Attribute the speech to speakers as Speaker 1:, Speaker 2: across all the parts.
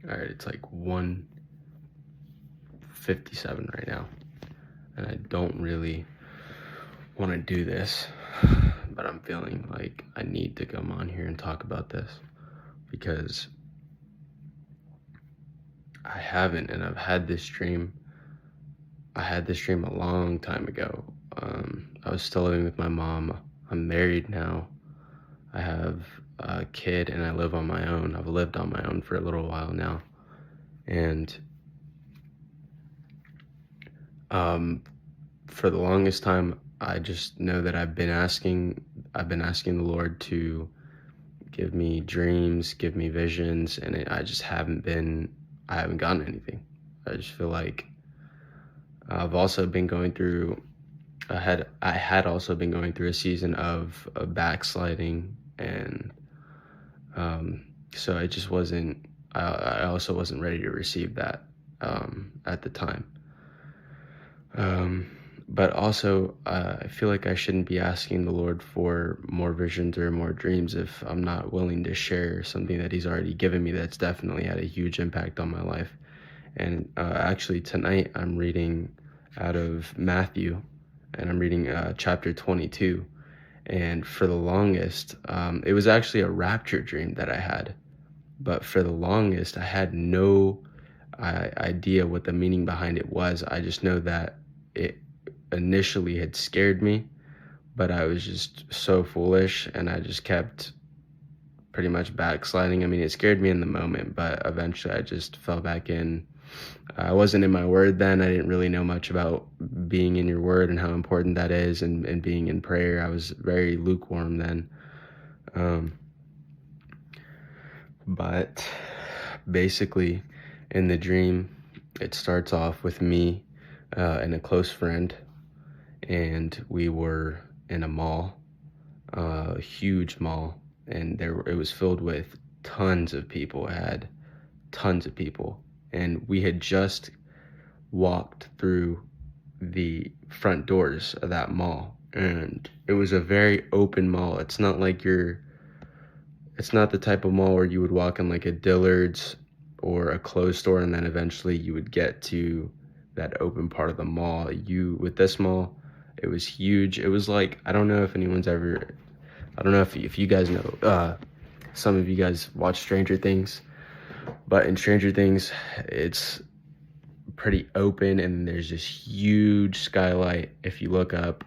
Speaker 1: All right, it's like 1:57 right now, and I don't really want to do this, but I'm feeling like I need to come on here and talk about this because I haven't, and I've had this dream. I had this dream a long time ago. I was still living with my mom. I'm married now. I have a kid, and I live on my own. I've lived on my own for a little while now, and for the longest time, I just know that I've been asking the Lord to give me dreams, give me visions, and I haven't gotten anything. I just feel like I've also been going through, I had also been going through a season of backsliding, and so I just wasn't, I also wasn't ready to receive that at the time. But also, I feel like I shouldn't be asking the Lord for more visions or more dreams if I'm not willing to share something that He's already given me that's definitely had a huge impact on my life. And actually, tonight I'm reading out of Matthew, and I'm reading chapter 22. And for the longest, it was actually a rapture dream that I had. But for the longest, I had no idea what the meaning behind it was. I just know that it initially had scared me, but I was just so foolish, and I just kept pretty much backsliding. I mean, it scared me in the moment, but eventually I just fell back in. I wasn't in my word then. I didn't really know much about being in your word and how important that is, and being in prayer. I was very lukewarm then. But basically, in the dream, it starts off with me and a close friend, and we were in a mall, a huge mall, and it was filled with tons of people. It had tons of people, and we had just walked through the front doors of that mall, and it was a very open mall. It's not the type of mall where you would walk in like a Dillard's or a clothes store and then eventually you would get to that open part of the mall. With this mall, it was huge. It was like, I don't know if if you guys know, some of you guys watch Stranger Things, but in Stranger Things, it's pretty open and there's this huge skylight if you look up.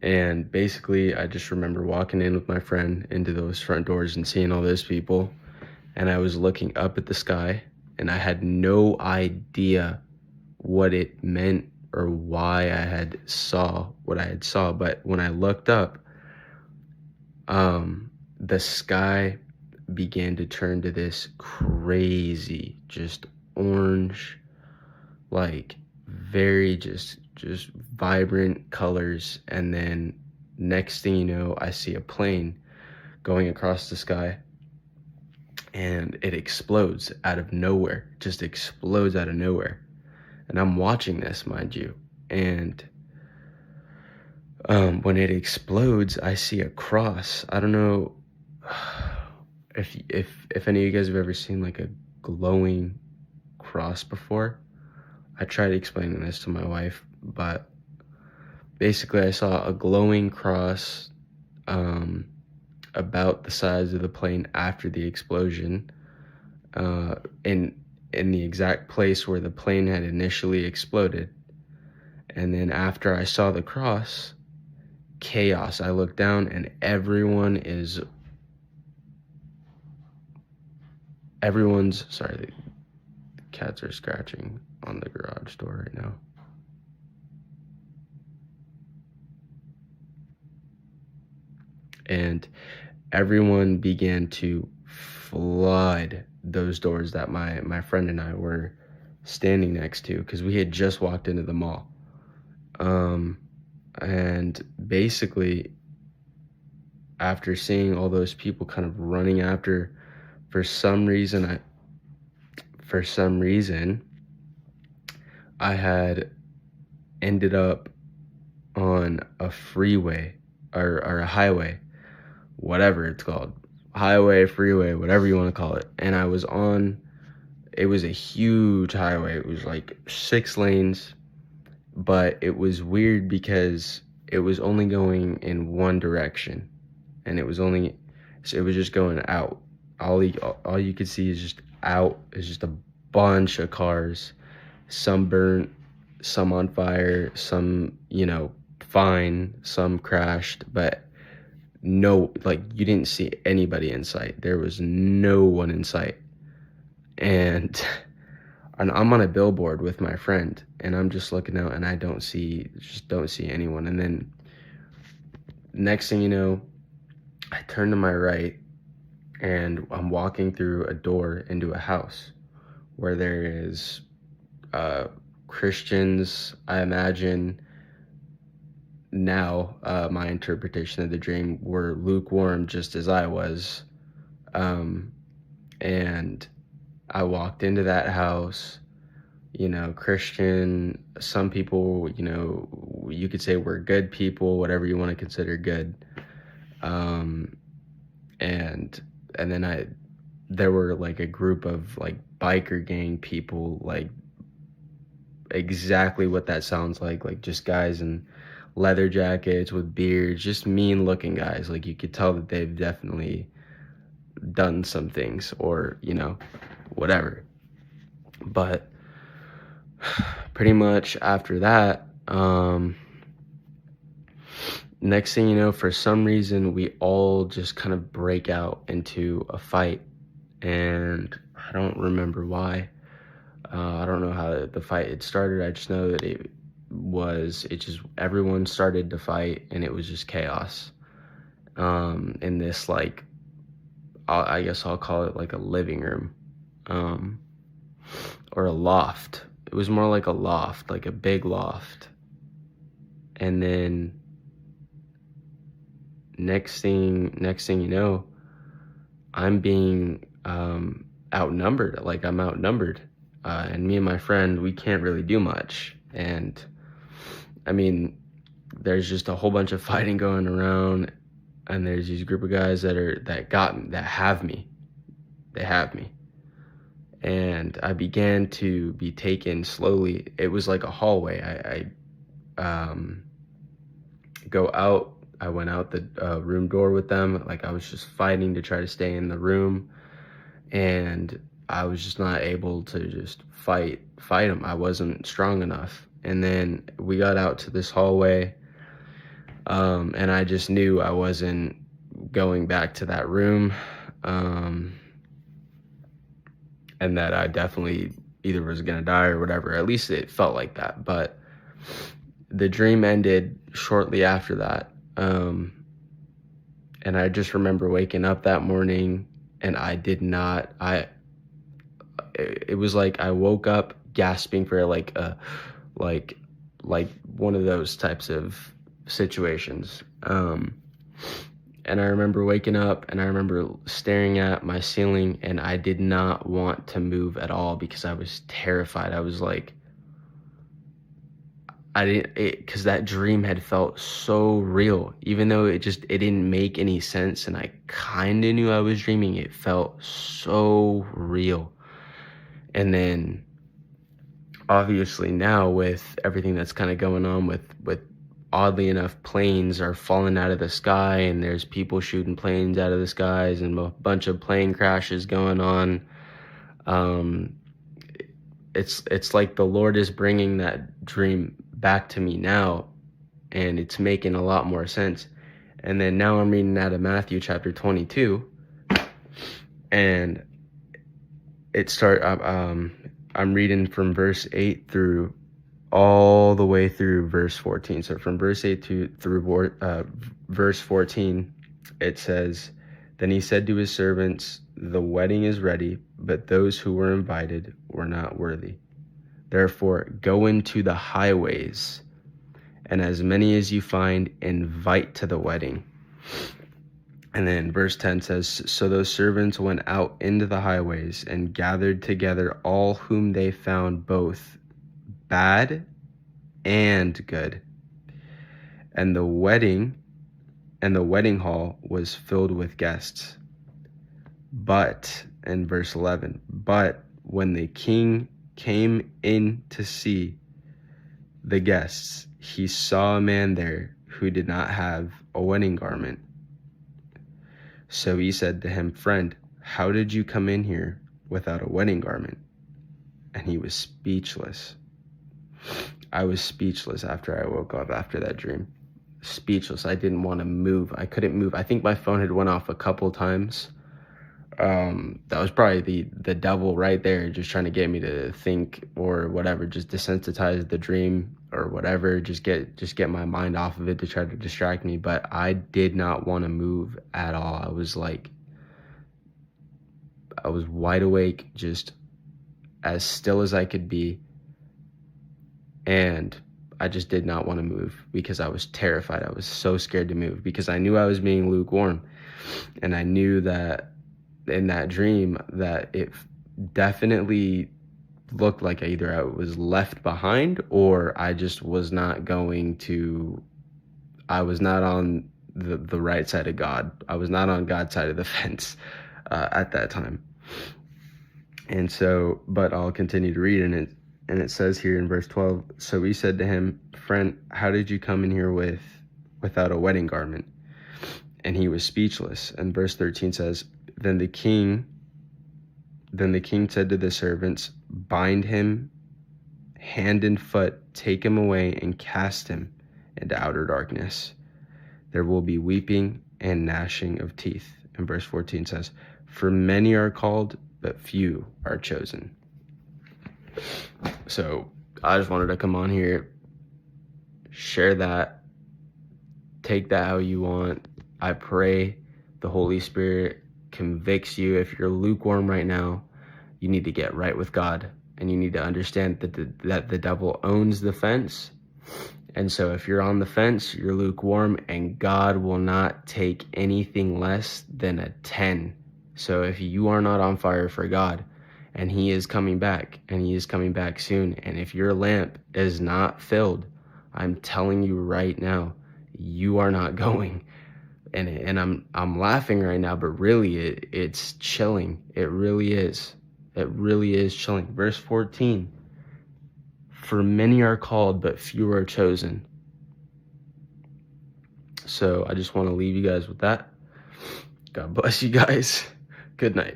Speaker 1: And basically, I just remember walking in with my friend into those front doors and seeing all those people. And I was looking up at the sky, and I had no idea what it meant or why I had saw what I had saw. But when I looked up, the sky began to turn to this crazy, just orange, like very just vibrant colors. And then next thing you know, I see a plane going across the sky, and it explodes out of nowhere, just explodes out of nowhere. And I'm watching this, mind you, and when it explodes, I see a cross. I don't know if any of you guys have ever seen like a glowing cross before. I tried explaining this to my wife, but basically I saw a glowing cross about the size of the plane after the explosion, in the exact place where the plane had initially exploded. And then after I saw the cross, chaos. I looked down and sorry, the cats are scratching on the garage door right now. And everyone began to flood those doors that my friend and I were standing next to, because we had just walked into the mall. And basically, after seeing all those people kind of running after, for some reason, I had ended up on a freeway or a highway, whatever it's called, highway, freeway, whatever you want to call it. And it was a huge highway. It was like 6 lanes, but it was weird because it was only going in one direction, and so it was just going out. All you could see is just out. It's just a bunch of cars, some burnt, some on fire, some, fine, some crashed, but no, like, you didn't see anybody in sight. There was no one in sight. And and I'm on a billboard with my friend, and I'm just looking out, and I don't see anyone. And then next thing you know, I turn to my right, and I'm walking through a door into a house where there is Christians, I imagine. Now, my interpretation of the dream, were lukewarm just as I was. And I walked into that house, Christian. Some people, you could say were good people, whatever you want to consider good. And and then there were like a group of like biker gang people, like exactly what that sounds like just guys in leather jackets with beards, just mean looking guys. Like, you could tell that they've definitely done some things, or whatever. But pretty much after that, next thing you know, for some reason, we all just kind of break out into a fight, and I don't remember why. I don't know how the fight had started. I just know that everyone started to fight, and it was just chaos. In this, like, I guess I'll call it like a living room, or a loft. It was more like a loft, like a big loft. And then next thing you know, I'm being outnumbered. Like, I'm outnumbered. And me and my friend, we can't really do much. And I mean, there's just a whole bunch of fighting going around, and there's these group of guys that have me. They have me. And I began to be taken slowly. It was like a hallway. I go out. I went out the room door with them. Like, I was just fighting to try to stay in the room, and I was just not able to just fight them. I wasn't strong enough. And then we got out to this hallway, and I just knew I wasn't going back to that room, and that I definitely either was gonna die or whatever. At least it felt like that. But the dream ended shortly after that, and I just remember waking up that morning, and it was like I woke up gasping for like one of those types of situations. And I remember waking up, and I remember staring at my ceiling, and I did not want to move at all because I was terrified. I was like, because that dream had felt so real, even though it didn't make any sense, and I kind of knew I was dreaming. It felt so real. And then obviously now, with everything that's kind of going on with oddly enough, planes are falling out of the sky, and there's people shooting planes out of the skies, and a bunch of plane crashes going on. It's like the Lord is bringing that dream back to me now, and it's making a lot more sense. And then now I'm reading out of Matthew chapter 22, and I'm reading from verse 8 through all the way through verse 14. So from verse 8 through verse 14, it says, "Then he said to his servants, 'The wedding is ready, but those who were invited were not worthy. Therefore, go into the highways, and as many as you find, invite to the wedding.'" And then verse 10 says, "So those servants went out into the highways and gathered together all whom they found, both bad and good. And the wedding hall was filled with guests. But, in verse 11, but when the king came in to see the guests, he saw a man there who did not have a wedding garment. So he said to him, Friend, how did you come in here without a wedding garment? And he was speechless. I was speechless after I woke up after that dream. Speechless. I didn't want to move. I couldn't move. I think my phone had went off a couple times. That was probably the devil right there, just trying to get me to think or whatever, just desensitize the dream or whatever, just get my mind off of it to try to distract me. But I did not want to move at all. I was wide awake, just as still as I could be, and I just did not want to move because I was terrified. I was so scared to move because I knew I was being lukewarm, and I knew that in that dream that it definitely looked like either I was left behind or I just was not I was not on the right side of God. I was not on God's side of the fence at that time. And so, but I'll continue to read, and it says here in verse 12, so he said to him, Friend, how did you come in here without a wedding garment? And he was speechless. And verse 13 says, Then the king said to the servants, Bind him hand and foot, take him away and cast him into outer darkness. There will be weeping and gnashing of teeth. And verse 14 says, For many are called, but few are chosen. So I just wanted to come on here, share that, take that how you want. I pray the Holy Spirit convicts you. If you're lukewarm right now, you need to get right with God, and you need to understand that the devil owns the fence. And so if you're on the fence, you're lukewarm, and God will not take anything less than a 10. So if you are not on fire for God, and he is coming back, and he is coming back soon, and if your lamp is not filled, I'm telling you right now, you are not going. And I'm laughing right now, but really it's chilling. It really is. It really is chilling. Verse 14, for many are called, but few are chosen. So I just want to leave you guys with that. God bless you guys. Good night.